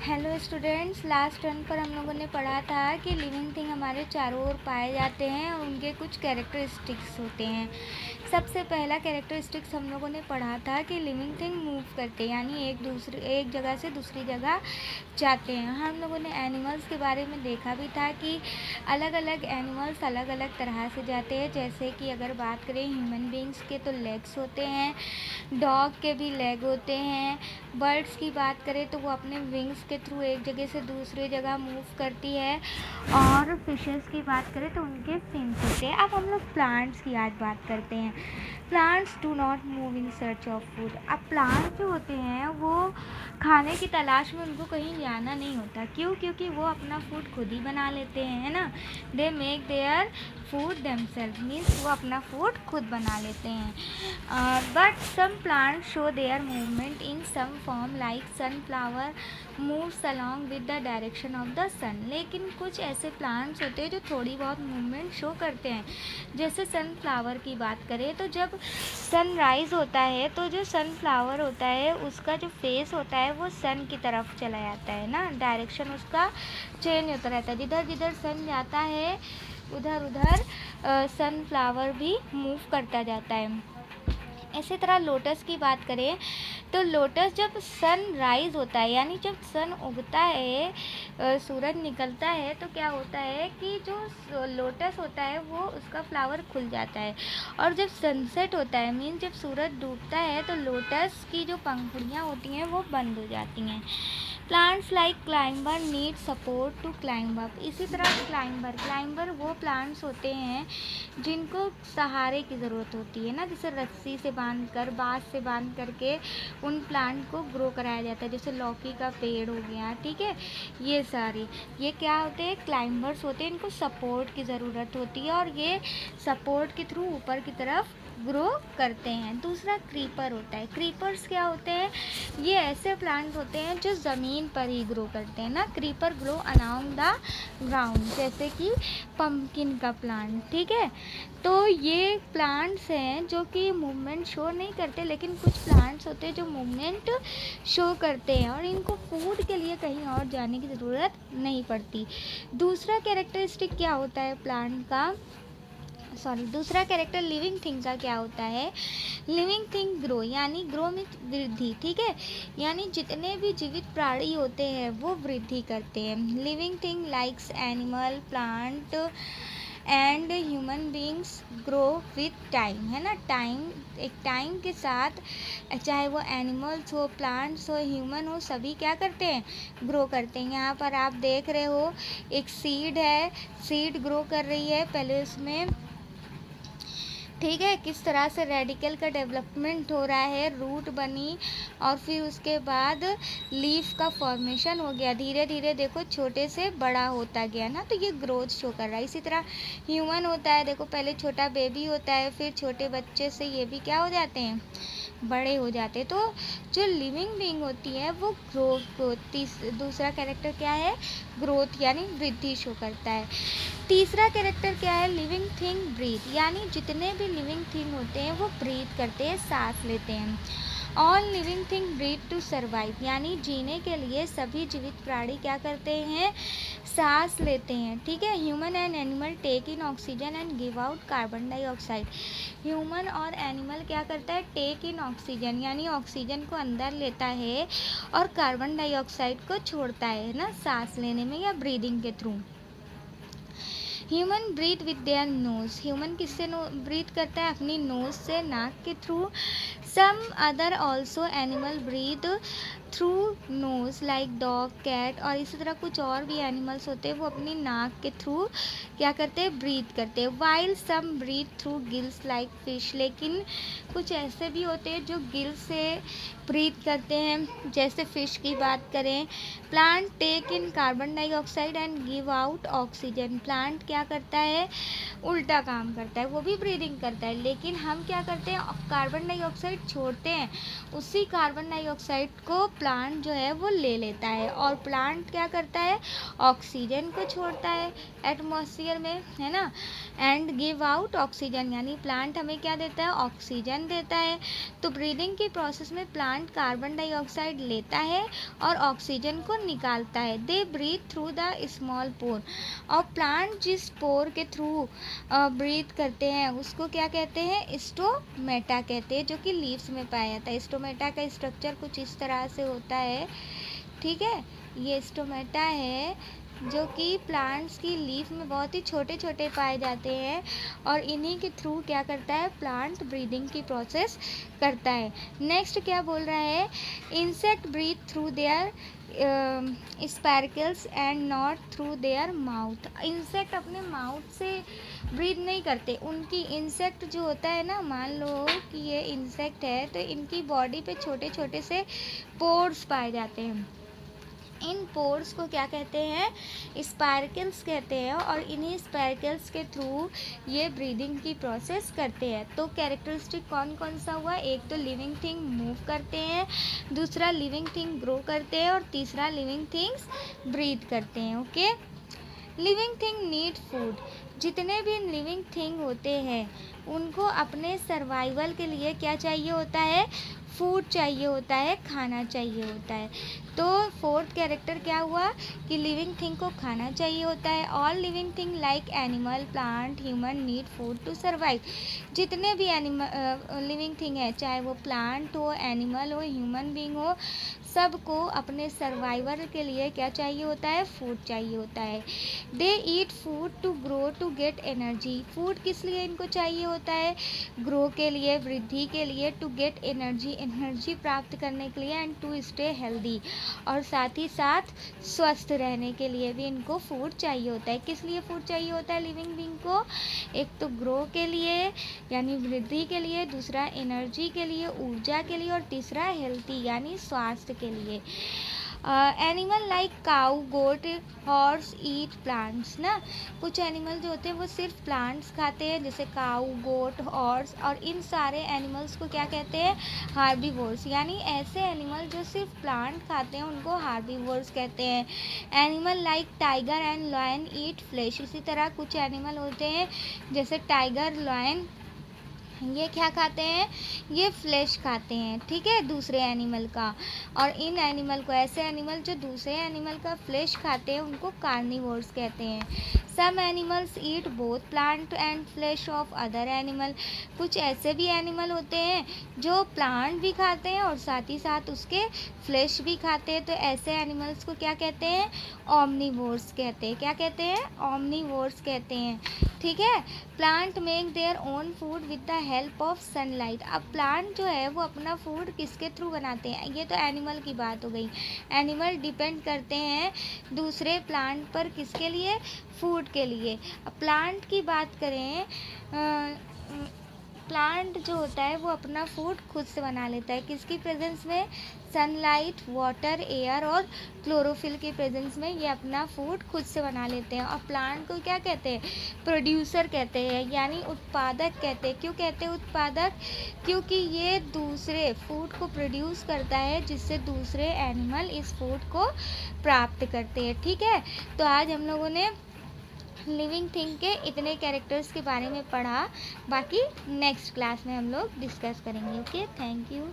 Hello students, last turn पर हम लोगों ने पढ़ा था कि लिविंग थिंग हमारे चारों ओर पाए जाते हैं और उनके कुछ कैरेक्टरिस्टिक्स होते हैं। सबसे पहला कैरेक्टरिस्टिक्स हम लोगों ने पढ़ा था कि लिविंग थिंग मूव करते हैं, यानी एक जगह से दूसरी जगह जाते हैं। हम लोगों ने एनिमल्स के बारे में देखा भी था कि अलग अलग एनिमल्स अलग अलग तरह से जाते हैं। जैसे कि अगर बात करें ह्यूमन बींग्स के तो लेग्स होते हैं, डॉग के भी लेग होते हैं। बर्ड्स की बात करें तो वो अपने विंग्स के थ्रू एक जगह से दूसरी जगह मूव करती है। और फिशेस की बात करें तो उनके फिन्स होते हैं। अब हम लोग प्लांट्स की आज बात करते हैं। Plants do not move in search of food. अब प्लांट्स जो होते हैं वो खाने की तलाश में उनको कहीं जाना नहीं होता। क्यों? क्योंकि वो अपना फूड खुद ही बना लेते हैं, है ना। They make their food themself, means वो अपना फूड खुद बना लेते हैं। But some plant show their movement in some form, like sunflower moves along with the direction of the sun. लेकिन कुछ ऐसे प्लांट्स होते हैं जो थोड़ी बहुत मूवमेंट शो करते हैं। जैसे सनफ्लावर की बात करें तो जब सनराइज़ होता है तो जो सनफ्लावर होता है उसका जो फेस होता है वो सन की तरफ चला जाता है ना, डायरेक्शन उसका चेंज होता रहता है। जिधर जिधर सन जाता है उधर उधर सनफ्लावर भी मूव करता जाता है। इसी तरह लोटस की बात करें तो लोटस जब सनराइज़ होता है, यानी जब सन उगता है, सूरज निकलता है, तो क्या होता है कि जो लोटस होता है वो उसका फ्लावर खुल जाता है। और जब सनसेट होता है, मीन जब सूरज डूबता है, तो लोटस की जो पंखुड़ियाँ होती हैं वो बंद हो जाती हैं। Plants like climber need support to climb up. इसी तरह क्लाइंबर वो प्लांट्स होते हैं जिनको सहारे की ज़रूरत होती है ना, जैसे रस्सी से बांध कर, बाँस से बांध करके उन प्लांट को ग्रो कराया जाता है। जैसे लौकी का पेड़ हो गया, ठीक है, ये क्या होते हैं? क्लाइंबर्स होते हैं। इनको सपोर्ट की ज़रूरत होती है और ये सपोर्ट के थ्रू ऊपर की तरफ ग्रो करते हैं। दूसरा क्रीपर होता है। क्रीपर्स क्या होते हैं? ये ऐसे प्लांट होते हैं जो ज़मीन पर ही ग्रो करते हैं ना। Creeper grow around the ground, जैसे कि पम्पकिन का प्लांट, ठीक है। तो ये प्लांट्स हैं जो कि मूवमेंट शो नहीं करते, लेकिन कुछ प्लांट्स होते हैं जो मूवमेंट शो करते हैं और इनको फूड के लिए कहीं और जाने की ज़रूरत नहीं पड़ती। दूसरा कैरेक्टरिस्टिक क्या होता है प्लांट का? दूसरा कैरेक्टर लिविंग थिंग का क्या होता है? लिविंग थिंग ग्रो, यानी ग्रो मीन्स वृद्धि, ठीक है। यानी जितने भी जीवित प्राणी होते हैं वो वृद्धि करते हैं। Living thing likes animal, plant and human beings grow with time, है ना। एक टाइम के साथ, चाहे वो एनिमल्स हो, प्लांट्स हो, ह्यूमन हो, सभी क्या करते हैं? ग्रो करते हैं। यहाँ पर आप देख रहे हो एक सीड है, सीड ग्रो कर रही है। पहले उसमें, ठीक है, किस तरह से रेडिकल का डेवलपमेंट हो रहा है, रूट बनी और फिर उसके बाद लीफ का फॉर्मेशन हो गया। धीरे धीरे देखो छोटे से बड़ा होता गया ना, तो ये ग्रोथ शो कर रहा है। इसी तरह ह्यूमन होता है, देखो पहले छोटा बेबी होता है, फिर छोटे बच्चे से ये भी क्या हो जाते हैं? बड़े हो जाते हैं। तो जो लिविंग बीइंग होती है वो दूसरा कैरेक्टर क्या है? ग्रोथ, यानी वृद्धि शो करता है। तीसरा कैरेक्टर क्या है? लिविंग थिंग ब्रीथ, यानी जितने भी लिविंग थिंग होते हैं वो ब्रीथ करते हैं, सांस लेते हैं। All living thing breathe to survive, यानी जीने के लिए सभी जीवित प्राणी क्या करते हैं? सांस लेते हैं, ठीक है। Human and animal take in oxygen and give out carbon dioxide. Human और एनिमल क्या करता है? टेक इन ऑक्सीजन, यानी ऑक्सीजन को अंदर लेता है और कार्बन डाइऑक्साइड को छोड़ता है ना, सांस लेने में या ब्रीदिंग के through. Human breathe with their nose. Human किससे ब्रीथ करता है? अपनी नोज से, नाक के through. Some other also animal breathe through nose, like dog, cat, और इसी तरह कुछ और भी एनिमल्स होते हैं वो अपनी नाक के थ्रू क्या करते हैं? ब्रीथ करते हैं। While some breathe through gills like fish, लेकिन कुछ ऐसे भी होते हैं जो गिल से ब्रीथ करते हैं, जैसे फिश की बात करें। Plant take in carbon dioxide and give out oxygen. Plant क्या करता है? उल्टा काम करता है, वो भी ब्रीदिंग करता है, लेकिन हम क्या करते हैं? कार्बन डाइऑक्साइड छोड़ते हैं, उसी कार्बन डाइऑक्साइड को प्लांट जो है वो ले लेता है। और प्लांट क्या करता है, ऑक्सीजन को छोड़ता है एटमॉस्फेयर में, है ना, एंड गिव आउट ऑक्सीजन, यानी प्लांट हमें क्या देता है, ऑक्सीजन देता है। तो ब्रीदिंग की प्रोसेस में प्लांट कार्बन डाइऑक्साइड लेता है और ऑक्सीजन को निकालता है। They breathe through the small pore. और प्लांट जिस पोर के थ्रू ब्रीथ करते हैं उसको क्या कहते हैं, स्टोमेटा कहते हैं, जो कि लीव्स में पाया जाता है। स्टोमेटा का स्ट्रक्चर कुछ इस तरह से होता है, ठीक है। ये स्टोमेटा है जो कि प्लांट्स की लीफ में बहुत ही छोटे छोटे पाए जाते हैं और इन्हीं के थ्रू क्या करता है, प्लांट ब्रीदिंग की प्रोसेस करता है। नेक्स्ट क्या बोल रहा है, insect breathe through their spiracles and not through their mouth. Insect अपने माउथ से ब्रीथ नहीं करते, उनकी इंसेक्ट जो होता है ना, मान लो कि ये इंसेक्ट है तो इनकी बॉडी पे छोटे छोटे से पोर्स पाए जाते हैं। इन पोर्स को क्या कहते हैं, स्पार्कल्स कहते हैं, और इन्हीं स्पार्कल्स के थ्रू ये ब्रीदिंग की प्रोसेस करते हैं। तो कैरेक्टरिस्टिक कौन कौन सा हुआ, एक तो लिविंग थिंग मूव करते हैं, दूसरा लिविंग थिंग ग्रो करते हैं, और तीसरा लिविंग थिंग्स ब्रीथ करते हैं। Okay, living thing need food. जितने भी लिविंग थिंग होते हैं उनको अपने सर्वाइवल के लिए क्या चाहिए होता है, फूड चाहिए होता है, खाना चाहिए होता है। तो फोर्थ कैरेक्टर क्या हुआ कि लिविंग थिंग को खाना चाहिए होता है। All living thing like animal, plant, human need food to survive. जितने भी लिविंग थिंग है, चाहे वो प्लांट हो, एनिमल हो, ह्यूमन बीइंग हो, सबको अपने सर्वाइवल के लिए क्या चाहिए होता है, फूड चाहिए होता है। They eat food to grow to get energy. Food किस लिए इनको चाहिए होता है, ग्रो के लिए, वृद्धि के लिए, टू गेट एनर्जी, एनर्जी प्राप्त करने के लिए, एंड टू स्टे हेल्दी, और साथ ही साथ स्वस्थ रहने के लिए भी इनको फूड चाहिए होता है। किस लिए फूड चाहिए होता है लिविंग बीइंग को, एक तो ग्रो के लिए यानी वृद्धि के लिए, दूसरा एनर्जी के लिए, ऊर्जा के लिए, और तीसरा हेल्थी यानी स्वास्थ्य के लिए। एनिमल लाइक काऊ, गोट, हॉर्स ईट प्लांट्स ना। कुछ एनिमल जो होते हैं वो सिर्फ प्लांट्स खाते हैं, जैसे काऊ, गोट, हॉर्स, और इन सारे एनिमल्स को क्या कहते हैं, हार्बीवोर्स। यानी ऐसे एनिमल जो सिर्फ प्लांट खाते हैं उनको हार्बीवोर्स कहते हैं। Animal like tiger and lion eat flesh. इसी तरह कुछ एनिमल होते हैं जैसे टाइगर, लायन, ये क्या खाते हैं, ये फ्लैश खाते हैं, ठीक है, दूसरे एनिमल का। और इन एनिमल को, ऐसे एनिमल जो दूसरे एनिमल का फ्लैश खाते हैं उनको कार्निवोर्स कहते हैं। Some animals eat both plant and flesh of other animal. कुछ ऐसे भी एनिमल होते हैं जो प्लांट भी खाते हैं और साथ ही साथ उसके फ्लैश भी खाते हैं। तो ऐसे एनिमल्स को क्या कहते हैं, ओमनीवोर्स कहते हैं। क्या कहते हैं, ओमनीवोर्स कहते हैं, ठीक है। Plant make their own food with the help of sunlight. अब प्लांट जो है वो अपना फूड किसके थ्रू बनाते हैं, ये तो एनिमल की बात हो गई। एनिमल डिपेंड करते हैं दूसरे प्लांट पर किसके लिए, फूड के लिए। अब प्लांट की बात करें, प्लांट जो होता है वो अपना फूड खुद से बना लेता है, किसकी प्रेजेंस में, सनलाइट, वाटर, एयर और क्लोरोफिल की प्रेजेंस में ये अपना फूड खुद से बना लेते हैं। और प्लांट को क्या कहते हैं, प्रोड्यूसर कहते हैं, यानी उत्पादक कहते हैं। क्यों कहते हैं उत्पादक, क्योंकि ये दूसरे फूड को प्रोड्यूस करता है जिससे दूसरे एनिमल इस फूड को प्राप्त करते हैं, ठीक है। तो आज हम लोगों ने लिविंग थिंग के इतने कैरेक्टर्स के बारे में पढ़ा, बाकी नेक्स्ट क्लास में हम लोग डिस्कस करेंगे। Okay, thank you.